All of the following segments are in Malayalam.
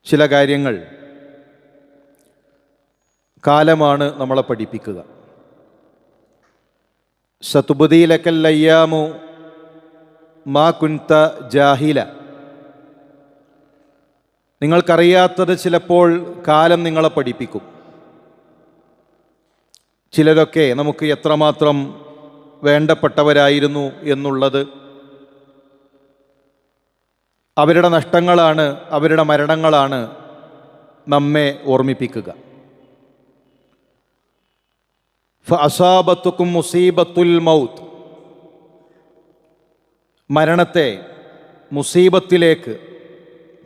ചില കാര്യങ്ങൾ കാലമാണ് നമ്മളെ പഠിപ്പിക്കുക. സതുബ്ദീലക്കൽ അയ്യാമു മാ കുൻത ജാഹില. നിങ്ങൾക്കറിയാത്തത് ചിലപ്പോൾ കാലം നിങ്ങളെ പഠിപ്പിക്കും. ചിലരൊക്കെ നമുക്ക് എത്രമാത്രം വേണ്ടപ്പെട്ടവരായിരുന്നു എന്നുള്ളത് അവരുടെ നഷ്ടങ്ങളാണ്, അവരുടെ മരണങ്ങളാണ് നമ്മെ ഓർമ്മിപ്പിക്കുക. ഫഅസാബത്തുക്കും മുസീബത്തുൽ മൗത്ത്. മരണത്തെ മുസീബത്തിലേക്ക്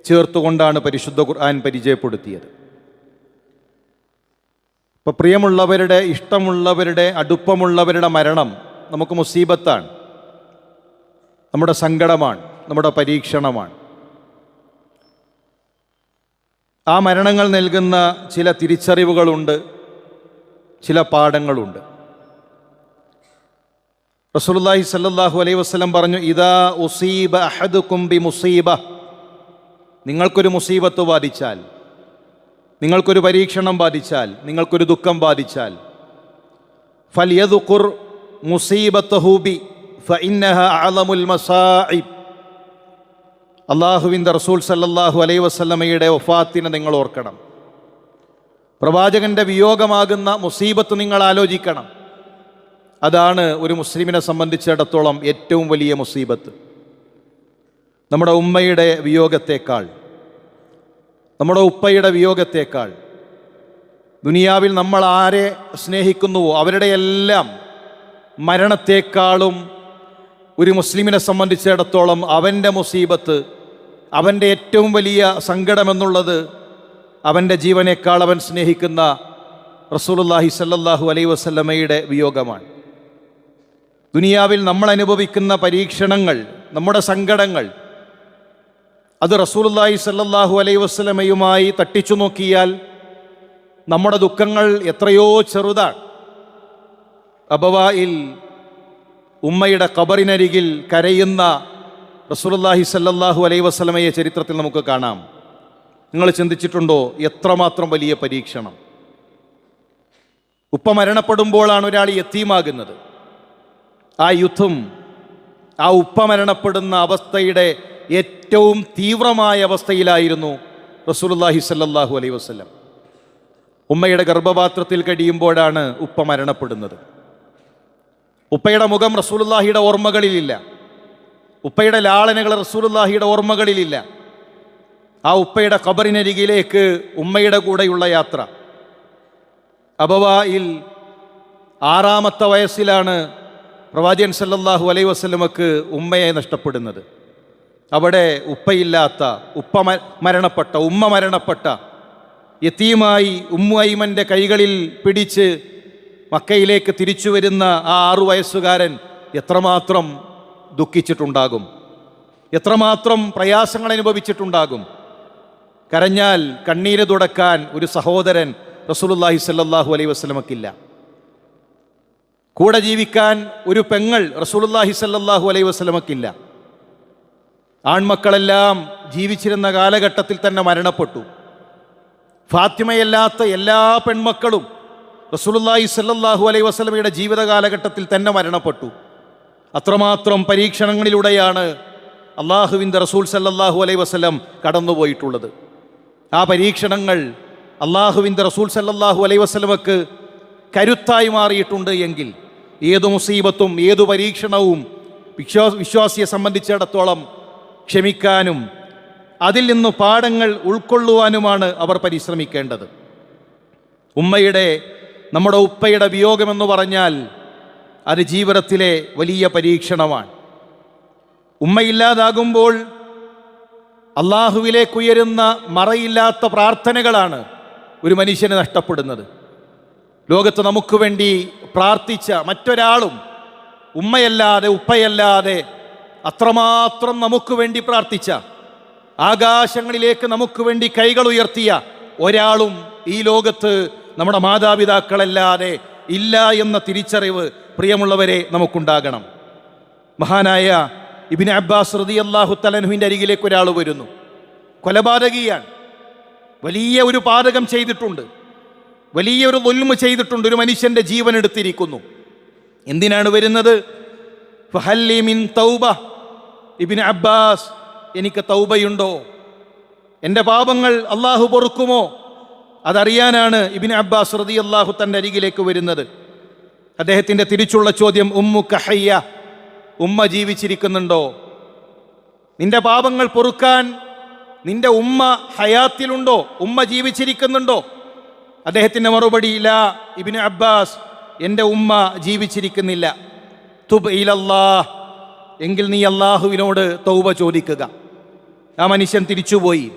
ചേർത്തുകൊണ്ടാണ് പരിശുദ്ധ ഖുർആൻ പരിചയപ്പെടുത്തിയത്. ഇപ്പോൾ പ്രിയമുള്ളവരുടെ, ഇഷ്ടമുള്ളവരുടെ, അടുപ്പമുള്ളവരുടെ മരണം നമുക്ക് മുസീബത്താണ്, നമ്മുടെ സങ്കടമാണ്, നമ്മുടെ പരീക്ഷണമാണ്. ആ മരണങ്ങൾ നൽകുന്ന ചില തിരിച്ചറിവുകളുണ്ട്, ചില പാഠങ്ങളുണ്ട്. റസൂലുള്ളാഹി സ്വല്ലല്ലാഹു അലൈഹി വസല്ലം പറഞ്ഞു, ഇദാ ഉസീബ അഹദുകും ബി മുസീബ. നിങ്ങൾക്കൊരു മുസീബത്ത് ബാധിച്ചാൽ, നിങ്ങൾക്കൊരു പരീക്ഷണം ബാധിച്ചാൽ, നിങ്ങൾക്കൊരു ദുഃഖം ബാധിച്ചാൽ, ഫൽയദ്കുർ മുസീബത്തഹു ബി ഫഇന്നഹ അഅലമുൽ മസാഇബ്. അല്ലാഹുവിൻ്റെ റസൂൽ സല്ലല്ലാഹു അലൈഹി വസല്ലമയുടെ വഫാത്തിനെ നിങ്ങൾ ഓർക്കണം. പ്രവാചകന്റെ വിയോഗമാകുന്ന മുസീബത്ത് നിങ്ങൾ ആലോചിക്കണം. അതാണ് ഒരു മുസ്ലിമിനെ സംബന്ധിച്ചിടത്തോളം ഏറ്റവും വലിയ മുസീബത്ത്. നമ്മുടെ ഉമ്മയുടെ വിയോഗത്തേക്കാൾ, നമ്മുടെ ഉപ്പയുടെ വിയോഗത്തേക്കാൾ, ദുനിയാവിൽ നമ്മൾ ആരെ സ്നേഹിക്കുന്നുവോ അവരുടെ എല്ലാം മരണത്തേക്കാളും ഒരു മുസ്ലിമിനെ സംബന്ധിച്ചിടത്തോളം അവൻ്റെ മുസീബത്ത്, അവൻ്റെ ഏറ്റവും വലിയ സങ്കടമെന്നുള്ളത് അവൻ്റെ ജീവനേക്കാൾ അവൻ സ്നേഹിക്കുന്ന റസൂലുള്ളാഹി സ്വല്ലല്ലാഹു അലൈഹി വസല്ലമയുടെ വിയോഗമാണ്. ദുനിയാവിൽ നമ്മൾ അനുഭവിക്കുന്ന പരീക്ഷണങ്ങൾ, നമ്മുടെ സങ്കടങ്ങൾ, അത് റസൂലുള്ളാഹി സ്വല്ലല്ലാഹു അലൈഹി വസല്ലമയുമായി തട്ടിച്ചു നോക്കിയാൽ നമ്മുടെ ദുഃഖങ്ങൾ എത്രയോ ചെറുതാണ്. അബവായിൽ ഉമ്മയുടെ ഖബറിനരികിൽ കരയുന്ന റസൂലുള്ളാഹി സ്വല്ലല്ലാഹു അലൈഹി വസല്ലമയെ ചരിത്രത്തിൽ നമുക്ക് കാണാം. നിങ്ങൾ ചിന്തിച്ചിട്ടുണ്ടോ എത്രമാത്രം വലിയ പരീക്ഷണം? ഉപ്പ മരണപ്പെടുമ്പോഴാണ് ഒരാൾ യതീമാകുന്നത്. ആ യുദ്ധം, ആ ഉപ്പ മരണപ്പെടുന്ന അവസ്ഥയുടെ ഏറ്റവും തീവ്രമായ അവസ്ഥയിലായിരുന്നു റസൂലുള്ളാഹി സ്വല്ലല്ലാഹു അലൈഹി വസല്ലം. ഉമ്മയുടെ ഗർഭപാത്രത്തിൽ കഴിയുമ്പോഴാണ് ഉപ്പ മരണപ്പെടുന്നത്. ഉപ്പയുടെ മുഖം റസൂലുള്ളാഹിയുടെ ഓർമ്മകളിലില്ല, ഉപ്പയുടെ ലാളനകൾ റസൂലുള്ളാഹിയുടെ ഓർമ്മകളിലില്ല. ആ ഉപ്പയുടെ ഖബറിനരികിലേക്ക് ഉമ്മയുടെ കൂടെയുള്ള യാത്ര. അബവായിൽ 6-ാമത്തെ വയസ്സിലാണ് പ്രവാചകൻ സല്ലല്ലാഹു അലൈഹി വസല്ലമക്ക് ഉമ്മയെ നഷ്ടപ്പെടുന്നത്. അവിടെ ഉപ്പയില്ലാത്ത, ഉമ്മ മരണപ്പെട്ട യതീമായി ഉമ്മു ഐമൻ്റെ കൈകളിൽ പിടിച്ച് മക്കയിലേക്ക് തിരിച്ചു വരുന്ന ആ 6 വയസ്സുകാരൻ എത്രമാത്രം ദുഃഖിച്ചിട്ടുണ്ടാകും, എത്രമാത്രം പ്രയാസങ്ങൾ അനുഭവിച്ചിട്ടുണ്ടാകും. കരഞ്ഞാൽ കണ്ണീര് തുടക്കാൻ ഒരു സഹോദരൻ റസൂലുള്ളാഹി സ്വല്ലല്ലാഹു അലൈഹി വസല്ലമക്കില്ല. കൂടെ ജീവിക്കാൻ ഒരു പെങ്ങൾ റസൂലുള്ളാഹി സ്വല്ലല്ലാഹു അലൈഹി വസല്ലമക്കില്ല. ആൺമക്കളെല്ലാം ജീവിച്ചിരുന്ന കാലഘട്ടത്തിൽ തന്നെ മരണപ്പെട്ടു. ഫാത്തിമയല്ലാത്ത എല്ലാ പെൺമക്കളും റസൂലുള്ളാഹി സ്വല്ലല്ലാഹു അലൈഹി വസല്ലമയുടെ ജീവിത കാലഘട്ടത്തിൽ തന്നെ മരണപ്പെട്ടു. അത്രമാത്രം പരീക്ഷണങ്ങളിലൂടെയാണ് അള്ളാഹുവിൻ്റെ റസൂൽ സല്ലല്ലാഹു അലൈഹി വസല്ലം കടന്നുപോയിട്ടുള്ളത്. ആ പരീക്ഷണങ്ങൾ അള്ളാഹുവിൻ്റെ റസൂൽ സല്ലല്ലാഹു അലൈഹി വസല്ലമക്ക് കരുത്തായി മാറിയിട്ടുണ്ട് എങ്കിൽ ഏതു മുസീബത്തും, ഏതു പരീക്ഷണവും വിശ്വാസിയെ സംബന്ധിച്ചിടത്തോളം ക്ഷമിക്കാനും അതിൽ നിന്ന് പാഠങ്ങൾ ഉൾക്കൊള്ളുവാനുമാണ് അവർ പരിശ്രമിക്കേണ്ടത്. നമ്മുടെ ഉപ്പയുടെ വിയോഗമെന്ന് പറഞ്ഞാൽ അത് ജീവിതത്തിലെ വലിയ പരീക്ഷണമാണ്. ഉമ്മയില്ലാതാകുമ്പോൾ അള്ളാഹുവിലേക്കുയരുന്ന മറയില്ലാത്ത പ്രാർത്ഥനകളാണ് ഒരു മനുഷ്യന് നഷ്ടപ്പെടുന്നത്. ലോകത്ത് നമുക്ക് വേണ്ടി പ്രാർത്ഥിച്ച മറ്റൊരാളും ഉമ്മയല്ലാതെ, ഉപ്പയല്ലാതെ അത്രമാത്രം നമുക്ക് വേണ്ടി പ്രാർത്ഥിച്ച, ആകാശങ്ങളിലേക്ക് നമുക്ക് വേണ്ടി കൈകൾ ഉയർത്തിയ ഒരാളും ഈ ലോകത്ത് നമ്മുടെ മാതാപിതാക്കളല്ലാതെ ഇല്ല എന്ന തിരിച്ചറിവ് പ്രിയമുള്ളവരെ നമുക്കുണ്ടാകണം. മഹാനായ ഇബ്നു അബ്ബാസ് റളിയല്ലാഹു തആല അൻഹുവിൻ്റെ അരികിലേക്ക് ഒരാൾ വരുന്നു. കൊലപാതകിയാണ്, വലിയ ഒരു പാതകം ചെയ്തിട്ടുണ്ട്, വലിയൊരു ദുൽമ് ചെയ്തിട്ടുണ്ട്, ഒരു മനുഷ്യൻ്റെ ജീവൻ എടുത്തിരിക്കുന്നു. എന്തിനാണ് വരുന്നത്? ഫഹല്ലി മിൻ തൗബ, ഇബ്നു അബ്ബാസ്, എനിക്ക് തൗബയുണ്ടോ? എൻ്റെ പാപങ്ങൾ അള്ളാഹു പൊറുക്കുമോ? അതറിയാനാണ് ഇബ്നു അബ്ബാസ് റളിയല്ലാഹു തൻ്റെ അരികിലേക്ക് വരുന്നത്. അദ്ദേഹത്തിൻ്റെ തിരിച്ചുള്ള ചോദ്യം, ഉമ്മുക ഹയ്യ, ഉമ്മ ജീവിച്ചിരിക്കുന്നുണ്ടോ? നിന്റെ പാപങ്ങൾ പൊറുക്കാൻ നിന്റെ ഉമ്മ ഹയാത്തിലുണ്ടോ? ഉമ്മ ജീവിച്ചിരിക്കുന്നുണ്ടോ? അദ്ദേഹത്തിൻ്റെ മറുപടി, ലാ ഇബ്നു അബ്ബാസ്, എൻ്റെ ഉമ്മ ജീവിച്ചിരിക്കുന്നില്ല. തുബ് ഇലല്ലാഹ്, എങ്കിൽ നീ അള്ളാഹുവിനോട് തൗബ ചോദിക്കുക. ആ മനുഷ്യൻ തിരിച്ചുപോയി.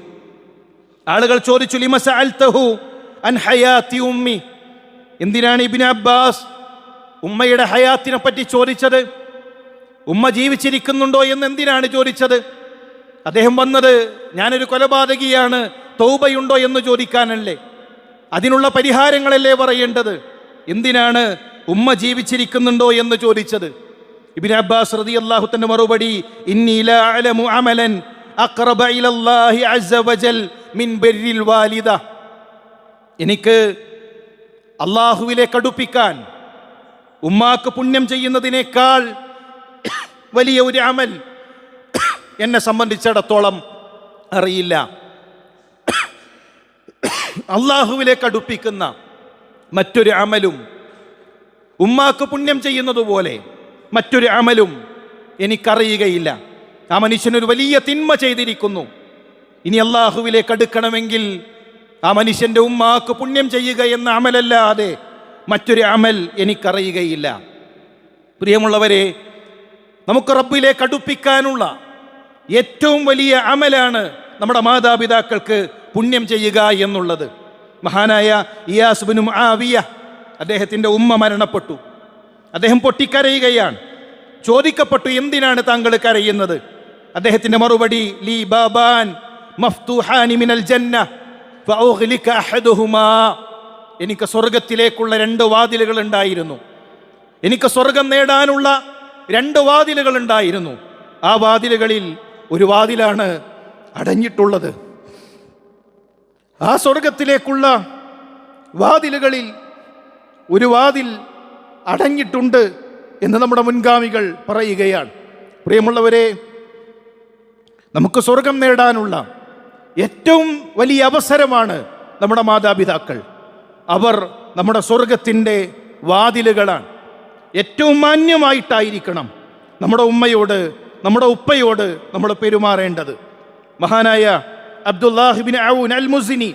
ആളുകൾ ചോദിച്ചു, ലിമ സഅൽതഹു അൻ ഹയാത്തി ഉമ്മി, എന്തിനാണ് ഇബ്നു അബ്ബാസ് ഉമ്മയുടെ ഹയാത്തിനെ പറ്റി ചോദിച്ചത്? ഉമ്മ ജീവിച്ചിരിക്കുന്നുണ്ടോ എന്ന് എന്തിനാണ് ചോദിച്ചത്? അദ്ദേഹം വന്നത് ഞാനൊരു കൊലപാതകിയാണ്, തൗബയുണ്ടോ എന്ന് ചോദിക്കാനല്ലേ? അതിനുള്ള പരിഹാരങ്ങളല്ലേ പറയേണ്ടത്? എന്തിനാണ് ഉമ്മ ജീവിച്ചിരിക്കുന്നുണ്ടോ എന്ന് ചോദിച്ചത്? ഇബ്നു അബ്ബാസ് റളിയല്ലാഹു തആല മറുപടി, ഇന്നി ലാ അഅലമു അമലൻ അഖറബ ഇലല്ലാഹി അസ്സ വജൽ മിൻ ബിർരിൽ വാലിദ, എനിക്ക് അല്ലാഹുവിലേക്ക് അടുപ്പിക്കാൻ ഉമ്മാക്ക് പുണ്യം ചെയ്യുന്നതിനേക്കാൾ വലിയ ഒരു അമൽ എന്നെ സംബന്ധിച്ചിടത്തോളം അറിയില്ല. അല്ലാഹുവിലേക്ക് അടുപ്പിക്കുന്ന മറ്റൊരു അമലും, ഉമ്മാക്ക് പുണ്യം ചെയ്യുന്നത് പോലെ മറ്റൊരു അമലും എനിക്കറിയുകയില്ല. ആ മനുഷ്യനൊരു വലിയ തിന്മ ചെയ്തിരിക്കുന്നു. ഇനി അല്ലാഹുവിലേക്ക് അടുക്കണമെങ്കിൽ ആ മനുഷ്യൻ്റെ ഉമ്മാക്ക് പുണ്യം ചെയ്യുക എന്ന അമലല്ലാതെ മറ്റൊരു അമൽ എനിക്കറിയുകയില്ല. പ്രിയമുള്ളവരെ, നമുക്ക് റബ്ബിലേക്ക് അടുപ്പിക്കാനുള്ള ഏറ്റവും വലിയ അമലാണ് നമ്മുടെ മാതാപിതാക്കൾക്ക് പുണ്യം ചെയ്യുക എന്നുള്ളത്. മഹാനായ ഇയാസ് ബിൻ മുആവിയ, അദ്ദേഹത്തിൻ്റെ ഉമ്മ മരണപ്പെട്ടു. അദ്ദേഹം പൊട്ടിക്കരയുകയാണ്. ചോദിക്കപ്പെട്ടു, എന്തിനാണ് താങ്കൾ കരയുന്നത്? അദ്ദേഹത്തിൻ്റെ മറുപടി, ലീ ബാബാൻ മഫ്തൂഹാനി മിനൽ ജന്ന ഫഉഗ്ലിക അഹദുഹുമാ, എനിക്ക് സ്വർഗത്തിലേക്കുള്ള 2 വാതിലുകൾ ഉണ്ടായിരുന്നു. എനിക്ക് സ്വർഗം നേടാനുള്ള 2 വാതിലുകൾ ഉണ്ടായിരുന്നു. ആ വാതിലുകളിൽ ഒരു വാതിലാണ് അടഞ്ഞിട്ടുള്ളത്. ആ സ്വർഗത്തിലേക്കുള്ള വാതിലുകളിൽ ഒരു വാതിൽ അടഞ്ഞിട്ടുണ്ട് എന്ന് നമ്മുടെ മുൻഗാമികൾ പറയുകയാണ്. പ്രിയമുള്ളവരെ, നമുക്ക് സ്വർഗം നേടാനുള്ള ഏറ്റവും വലിയ അവസരമാണ് നമ്മുടെ മാതാപിതാക്കൾ. അവർ നമ്മുടെ സ്വർഗത്തിൻ്റെ വാതിലുകളാണ്. ഏറ്റവും മാന്യമായിട്ടായിരിക്കണം നമ്മുടെ ഉമ്മയോട്, നമ്മുടെ ഉപ്പയോട് നമ്മൾ പെരുമാറേണ്ടത്. മഹാനായ അബ്ദുല്ലാഹ് ഇബ്നു ഔൻ അൽ മുസ്നി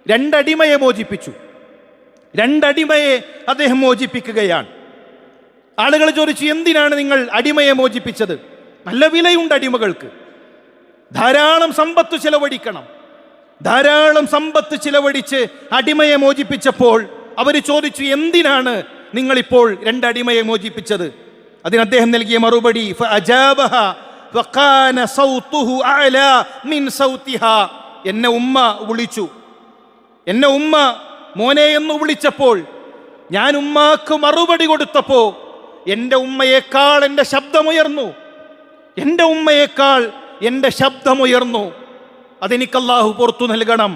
2 അടിമയെ മോചിപ്പിച്ചു. 2 അടിമയെ അദ്ദേഹം മോചിപ്പിക്കുകയാണ്. ആളുകൾ ചോദിച്ചു, എന്തിനാണ് നിങ്ങൾ അടിമയെ മോചിപ്പിച്ചത്? നല്ല വിലയുണ്ട് അടിമകൾക്ക്, ധാരാളം സമ്പത്ത് ചിലവഴിക്കണം. ധാരാളം സമ്പത്ത് ചിലവഴിച്ച് അടിമയെ മോചിപ്പിച്ചപ്പോൾ അവർ ചോദിച്ചു, എന്തിനാണ് നിങ്ങളിപ്പോൾ 2 അടിമയെ മോചിപ്പിച്ചത്? അതിന് അദ്ദേഹം നൽകിയ മറുപടി, ഫഅജാബഹ ഫകാന സൗതുഹു അഅലാ മിൻ സൗതിഹാ, എന്നെ ഉമ്മ വിളിച്ചു. എന്നെ ഉമ്മ മോനെ എന്ന് വിളിച്ചപ്പോൾ ഞാൻ ഉമ്മാക്ക് മറുപടി കൊടുത്തപ്പോൾ എൻ്റെ ഉമ്മയേക്കാൾ എൻ്റെ ശബ്ദമുയർന്നു. എൻ്റെ ഉമ്മയേക്കാൾ എൻ്റെ ശബ്ദമുയർന്നു. അതെനിക്ക് അല്ലാഹു പുറത്തു നൽകണം.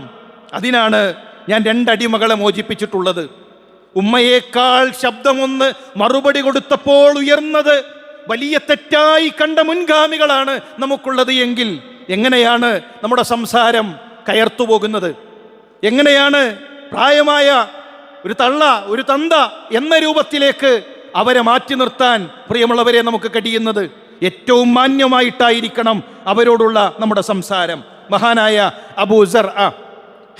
അതിനാണ് ഞാൻ 2 അടിമകളെ മോചിപ്പിച്ചിട്ടുള്ളത്. ഉമ്മയേക്കാൾ ശബ്ദമൊന്ന് മറുപടി കൊടുത്തപ്പോൾ ഉയർന്നത് വലിയ തെറ്റായി കണ്ട മുൻഗാമികളാണ് നമുക്കുള്ളത് എങ്കിൽ എങ്ങനെയാണ് നമ്മുടെ സംസാരം കയർത്തു പോകുന്നത്? എങ്ങനെയാണ് പ്രായമായ ഒരു തള്ള, ഒരു തന്ത എന്ന രൂപത്തിലേക്ക് അവരെ മാറ്റി നിർത്താൻ പ്രിയമുള്ളവരെ നമുക്ക് കഴിയുന്നത്? ഏറ്റവും മാന്യമായിട്ടായിരിക്കണം അവരോടുള്ള നമ്മുടെ സംസാരം. മഹാനായ അബൂ സർഅ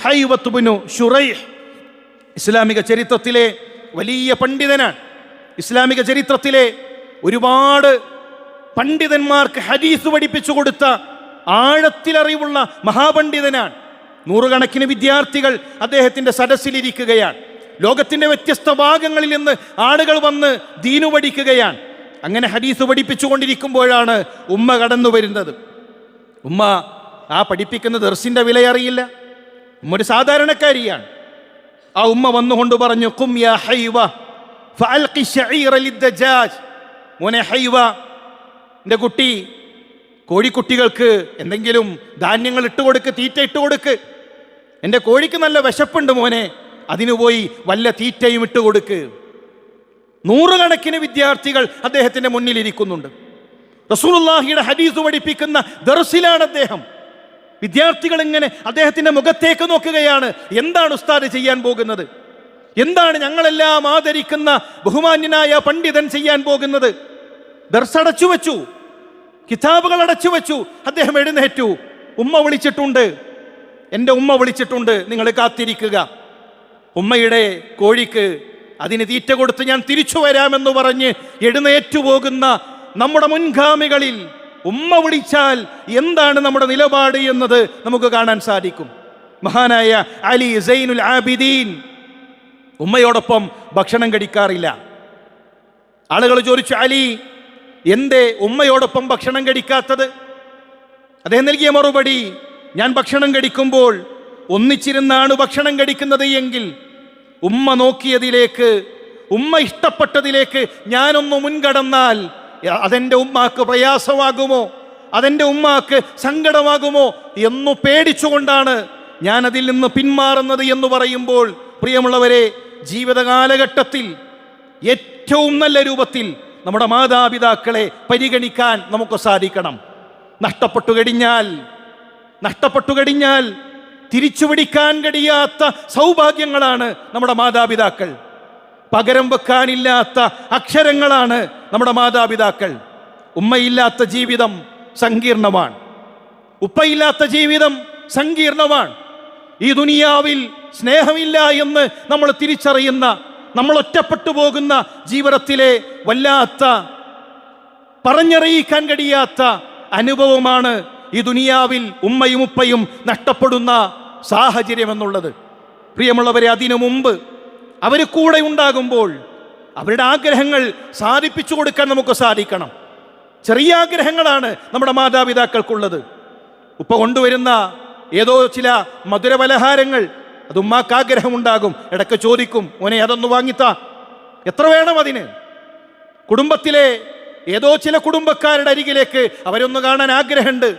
ഹൈവത്ത് ഇബ്നു ശുറൈഹ് ഇസ്ലാമിക ചരിത്രത്തിലെ വലിയ പണ്ഡിതനാണ്. ഇസ്ലാമിക ചരിത്രത്തിലെ ഒരുപാട് പണ്ഡിതന്മാർക്ക് ഹദീസ് പഠിപ്പിച്ചു കൊടുത്ത ആഴത്തിലറിവുള്ള മഹാപണ്ഡിതനാണ്. 100 കണക്കിന് വിദ്യാർത്ഥികൾ അദ്ദേഹത്തിൻ്റെ സദസ്സിലിരിക്കുകയാണ്. ലോകത്തിൻ്റെ വ്യത്യസ്ത ഭാഗങ്ങളിൽ നിന്ന് ആളുകൾ വന്ന് ദീനു പഠിക്കുകയാണ്. അങ്ങനെ ഹദീസ് പഠിപ്പിച്ചു കൊണ്ടിരിക്കുമ്പോഴാണ് ഉമ്മ കടന്നു വരുന്നത്. ഉമ്മ ആ പഠിപ്പിക്കുന്ന ദർസിൻ്റെ വില അറിയില്ല. ഉമ്മ ഒരു സാധാരണക്കാരിയാണ്. ആ ഉമ്മ വന്നുകൊണ്ട് പറഞ്ഞു, ഖും യാ ഹൈവ ഫഅൽഖി ശഈറ ലിദ്ദജാജ്, മോനെ ഹൈവ, എൻ്റെ കുട്ടി, കോഴിക്കുട്ടികൾക്ക് എന്തെങ്കിലും ധാന്യങ്ങൾ ഇട്ടുകൊടുക്ക്, തീറ്റ ഇട്ടുകൊടുക്ക്. എൻ്റെ കോഴിക്ക് നല്ല വിശപ്പുണ്ട് മോനെ, അതിനു പോയി വല്ല തീറ്റയും ഇട്ട് കൊടുക്ക്. നൂറുകണക്കിന് വിദ്യാർത്ഥികൾ അദ്ദേഹത്തിൻ്റെ മുന്നിലിരിക്കുന്നുണ്ട്. റസൂലുള്ളാഹിയുടെ ഹദീസ് പഠിപ്പിക്കുന്ന ദർസിലാണ് അദ്ദേഹം. വിദ്യാർത്ഥികൾ ഇങ്ങനെ അദ്ദേഹത്തിൻ്റെ മുഖത്തേക്ക് നോക്കുകയാണ്. എന്താണ് ഉസ്താദ് ചെയ്യാൻ പോകുന്നത്? എന്താണ് ഞങ്ങളെല്ലാം ആദരിക്കുന്ന ബഹുമാന്യനായ പണ്ഡിതൻ ചെയ്യാൻ പോകുന്നത്? ദർസ് അടച്ചു വെച്ചു, കിതാബുകൾ അടച്ചു വെച്ചു. അദ്ദേഹം എഴുന്നേറ്റു. ഉമ്മ വിളിച്ചിട്ടുണ്ട്, എൻ്റെ ഉമ്മ വിളിച്ചിട്ടുണ്ട്, നിങ്ങൾ കാത്തിരിക്കുക. ഉമ്മയുടെ കോഴിക്ക് അതിന് തീറ്റ കൊടുത്ത് ഞാൻ തിരിച്ചു വരാമെന്ന് പറഞ്ഞ് എഴുന്നേറ്റു പോകുന്ന നമ്മുടെ മുൻഗാമികളിൽ ഉമ്മ വിളിച്ചാൽ എന്താണ് നമ്മുടെ നിലപാട് എന്നത് നമുക്ക് കാണാൻ സാധിക്കും. മഹാനായ അലി സൈനുൽ ആബിദീൻ ഉമ്മയോടൊപ്പം ഭക്ഷണം കഴിക്കാറില്ല. ആളുകൾ ചോദിച്ചു, അലി എന്തേ ഉമ്മയോടൊപ്പം ഭക്ഷണം കഴിക്കാത്തത്? അദ്ദേഹം നൽകിയ മറുപടി, ഞാൻ ഭക്ഷണം കഴിക്കുമ്പോൾ ഒന്നിച്ചിരുന്നാണ് ഭക്ഷണം കഴിക്കുന്നത് എങ്കിൽ ഉമ്മ നോക്കിയതിലേക്ക്, ഉമ്മ ഇഷ്ടപ്പെട്ടതിലേക്ക് ഞാനൊന്ന് മുൻകടന്നാൽ അതെൻ്റെ ഉമ്മാക്ക് പ്രയാസമാകുമോ, അതെൻ്റെ ഉമ്മാക്ക് സങ്കടമാകുമോ എന്നു പേടിച്ചുകൊണ്ടാണ് ഞാൻ അതിൽ നിന്ന് പിന്മാറുന്നത് എന്ന് പറയുമ്പോൾ, പ്രിയമുള്ളവരെ, ജീവിത കാലഘട്ടത്തിൽ ഏറ്റവും നല്ല രൂപത്തിൽ നമ്മുടെ മാതാപിതാക്കളെ പരിഗണിക്കാൻ നമുക്ക് സാധിക്കണം. നഷ്ടപ്പെട്ടു കഴിഞ്ഞാൽ തിരിച്ചു പിടിക്കാൻ കഴിയാത്ത സൗഭാഗ്യങ്ങളാണ് നമ്മുടെ മാതാപിതാക്കൾ. പകരം വെക്കാനില്ലാത്ത അക്ഷരങ്ങളാണ് നമ്മുടെ മാതാപിതാക്കൾ. ഉമ്മയില്ലാത്ത ജീവിതം സങ്കീർണമാണ്, ഉപ്പയില്ലാത്ത ജീവിതം സങ്കീർണമാണ്. ഈ ദുനിയാവിൽ സ്നേഹമില്ല എന്ന് നമ്മൾ തിരിച്ചറിയുന്ന, നമ്മൾ ഒറ്റപ്പെട്ടു പോകുന്ന ജീവിതത്തിലെ വല്ലാത്ത പറഞ്ഞറിയിക്കാൻ കഴിയാത്ത അനുഭവമാണ് ഈ ദുനിയാവിൽ ഉമ്മയും ഉപ്പയും നഷ്ടപ്പെടുന്ന സാഹചര്യം എന്നുള്ളത്. പ്രിയമുള്ളവരെ, അതിനു മുമ്പ് അവർ കൂടെ ഉണ്ടാകുമ്പോൾ അവരുടെ ആഗ്രഹങ്ങൾ സാധിപ്പിച്ചു കൊടുക്കാൻ നമുക്ക് സാധിക്കണം. ചെറിയ ആഗ്രഹങ്ങളാണ് നമ്മുടെ മാതാപിതാക്കൾക്കുള്ളത്. ഉപ്പ കൊണ്ടുവരുന്ന ഏതോ ചില മധുരപലഹാരങ്ങൾ, അത് ഉമ്മാക്ക് ആഗ്രഹമുണ്ടാകും. ഇടയ്ക്ക് ചോദിക്കും, മോനെ അതൊന്ന് വാങ്ങിത്താ, എത്ര വേണം അതിന്? കുടുംബത്തിലെ ഏതോ ചില കുടുംബക്കാരുടെ അരികിലേക്ക് അവരൊന്ന് കാണാൻ ആഗ്രഹമുണ്ട്,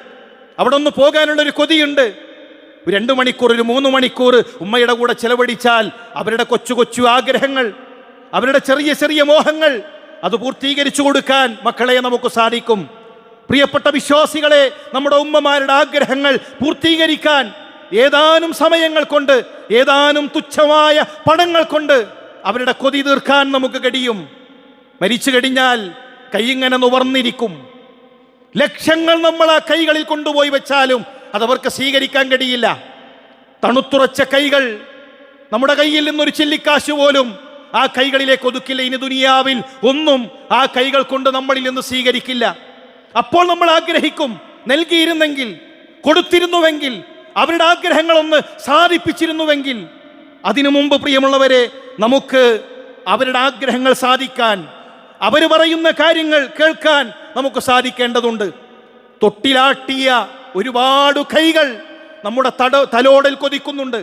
അവിടെ ഒന്ന് പോകാനുള്ളൊരു കൊതിയുണ്ട്. 2 മണിക്കൂർ, 3 മണിക്കൂർ ഉമ്മയുടെ കൂടെ ചെലവഴിച്ചാൽ അവരുടെ കൊച്ചു കൊച്ചു ആഗ്രഹങ്ങൾ, അവരുടെ ചെറിയ ചെറിയ മോഹങ്ങൾ അത് പൂർത്തീകരിച്ചു കൊടുക്കാൻ മക്കളെ നമുക്ക് സാധിക്കും. പ്രിയപ്പെട്ട വിശ്വാസികളെ, നമ്മുടെ ഉമ്മമാരുടെ ആഗ്രഹങ്ങൾ പൂർത്തീകരിക്കാൻ ഏതാനും സമയങ്ങൾ കൊണ്ട്, ഏതാനും തുച്ഛമായ പണങ്ങൾ കൊണ്ട് അവരുടെ കൊതി തീർക്കാൻ നമുക്ക് കഴിയും. മരിച്ചു കഴിഞ്ഞാൽ കൈയിങ്ങനെ നുവർന്നിരിക്കും. ലക്ഷങ്ങൾ നമ്മൾ ആ കൈകളിൽ കൊണ്ടുപോയി വെച്ചാലും അതവർക്ക് സ്വീകരിക്കാൻ കഴിയില്ല. തണുത്തുറച്ച കൈകൾ, നമ്മുടെ കയ്യിൽ നിന്നൊരു ചില്ലിക്കാശ് പോലും ആ കൈകളിലേക്ക് ഒതുക്കില്ല. ഇനി ദുനിയാവിൽ ഒന്നും ആ കൈകൾ കൊണ്ട് നമ്മളിൽ നിന്ന് സ്വീകരിക്കില്ല. അപ്പോൾ നമ്മൾ ആഗ്രഹിക്കും, നൽകിയിരുന്നെങ്കിൽ, കൊടുത്തിരുന്നുവെങ്കിൽ, അവരുടെ ആഗ്രഹങ്ങളൊന്ന് സാധിപ്പിച്ചിരുന്നുവെങ്കിൽ. അതിനു മുമ്പ് പ്രിയമുള്ളവരെ, നമുക്ക് അവരുടെ ആഗ്രഹങ്ങൾ സാധിക്കാൻ, അവർ പറയുന്ന കാര്യങ്ങൾ കേൾക്കാൻ നമുക്ക് സാധിക്കേണ്ടതുണ്ട്. തൊട്ടിലാട്ടിയ ഒരുപാട് കൈകൾ നമ്മുടെ തലോടൽ കൊതിക്കുന്നുണ്ട്.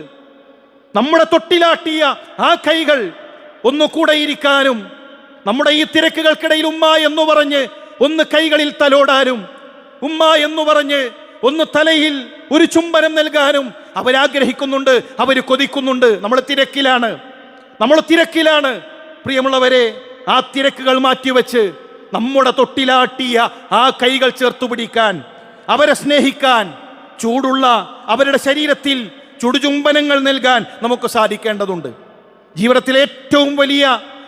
നമ്മുടെ തൊട്ടിലാട്ടിയ ആ കൈകൾ ഒന്ന് കൂടെ ഇരിക്കാനും, നമ്മുടെ ഈ തിരക്കുകൾക്കിടയിൽ ഉമ്മ എന്ന് പറഞ്ഞ് ഒന്ന് കൈകളിൽ തലോടാനും, ഉമ്മ എന്ന് പറഞ്ഞ് ഒന്ന് തലയിൽ ഒരു ചുംബനം നൽകാനും അവരാഗ്രഹിക്കുന്നുണ്ട്, അവർ കൊതിക്കുന്നുണ്ട്. നമ്മൾ തിരക്കിലാണ്. പ്രിയമുള്ളവരെ, ആ തിരക്കുകൾ മാറ്റിവെച്ച് നമ്മുടെ തൊട്ടിലാട്ടിയ ആ കൈകൾ ചേർത്തു പിടിക്കാൻ, അവരെ സ്നേഹിക്കാൻ, ചൂടുള്ള അവരുടെ ശരീരത്തിൽ ചുടുചുംബനങ്ങൾ നൽകാൻ നമുക്ക് സാധിക്കേണ്ടതുണ്ട്. ജീവിതത്തിലെ ഏറ്റവും വലിയ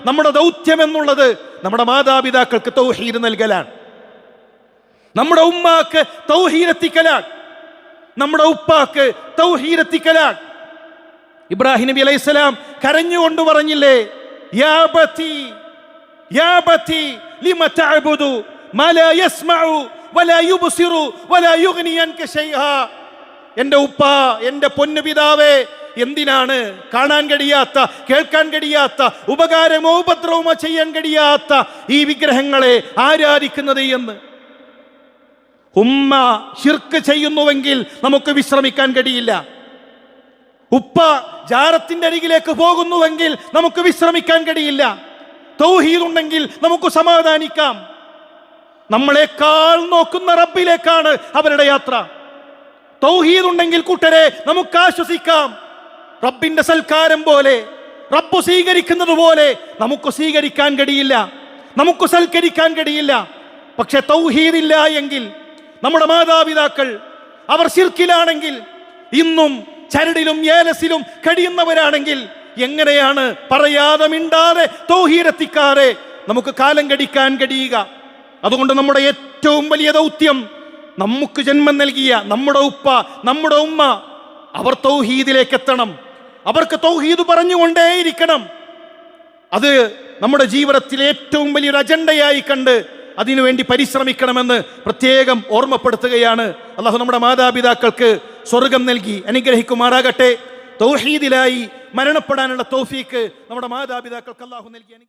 നമ്മുടെ ദൗത്യം എന്നുള്ളത് നമ്മുടെ മാതാപിതാക്കൾക്ക് തൗഹീദ് നൽകലാണ്, നമ്മുടെ ഉമ്മാക്ക് തൗഹീദ് എത്തിക്കലാണ്, നമ്മുടെ ഉപ്പാക്ക് തൗഹീദ് എത്തിക്കലാണ്. ഇബ്രാഹിം നബി അലൈഹിസ്സലാം കരഞ്ഞുകൊണ്ട് പറഞ്ഞില്ലേ, യാ ബതി ലിമ തഅബുദു മാ ലാ യസ്മഉ വലാ യുബ്സിറു വലാ യുഗ്നി അൻക ശൈആ. എൻ്റെ ഉപ്പ, എൻ്റെ പൊന്നു പിതാവേ, എന്തിനാണ് കാണാൻ കഴിയാത്ത, കേൾക്കാൻ കഴിയാത്ത, ഉപകാരമോ ഉപദ്രവമോ ചെയ്യാൻ കഴിയാത്ത ഈ വിഗ്രഹങ്ങളെ ആരാധിക്കുന്നത് എന്ന്. ഉമ്മ ശിർക്ക് ചെയ്യുന്നുവെങ്കിൽ നമുക്ക് വിശ്രമിക്കാൻ കഴിയില്ല. ഉപ്പ ജാറത്തിന്റെ അരികിലേക്ക് പോകുന്നുവെങ്കിൽ നമുക്ക് വിശ്രമിക്കാൻ കഴിയില്ല. തൗഹീദ് ഉണ്ടെങ്കിൽ നമുക്ക് സമാധാനിക്കാം. നമ്മളെക്കാൾ നോക്കുന്ന റബ്ബിലേക്കാണ് അവരുടെ യാത്ര. തൗഹീദ് ഉണ്ടെങ്കിൽ കൂട്ടരെ നമുക്ക് ആശ്വസിക്കാം. റബ്ബിന്റെ സൽക്കാരം പോലെ, റബ്ബ് സ്വീകരിക്കുന്നത് പോലെ നമുക്ക് സ്വീകരിക്കാൻ കഴിയില്ല, നമുക്ക് സൽക്കരിക്കാൻ കഴിയില്ല. പക്ഷെ തൗഹീദ് ഇല്ല എങ്കിൽ, നമ്മുടെ മാതാപിതാക്കൾ അവർ ശിർക്കിലാണെങ്കിൽ, ഇന്നും ചരടിലും ഏലസിലും കഴിയുന്നവരാണെങ്കിൽ, എങ്ങനെയാണ് പറയാതെ മിണ്ടാതെ തൗഹീദ് എത്തിക്കാതെ നമുക്ക് കാലം കടിക്കാൻ കഴിയുക? അതുകൊണ്ട് നമ്മുടെ ഏറ്റവും വലിയ ദൗത്യം, നമുക്ക് ജന്മം നൽകിയ നമ്മുടെ ഉപ്പ, നമ്മുടെ ഉമ്മ, അവർ തൗഹീദിലേക്ക് എത്തണം. അവർക്ക് തൗഹീദ് പറഞ്ഞുകൊണ്ടേയിരിക്കണം. അത് നമ്മുടെ ജീവിതത്തിലെ ഏറ്റവും വലിയൊരു അജണ്ടയായി കണ്ട് അതിനുവേണ്ടി പരിശ്രമിക്കണമെന്ന് പ്രത്യേകം ഓർമ്മപ്പെടുത്തുകയാണ്. അല്ലാഹു നമ്മുടെ മാതാപിതാക്കൾക്ക് സ്വർഗം നൽകി അനുഗ്രഹിക്കുമാറാകട്ടെ. തൗഹീദിലായി മരണപ്പെടാനുള്ള തൗഫീക്ക് നമ്മുടെ മാതാപിതാക്കൾക്ക് അല്ലാഹു നൽകി.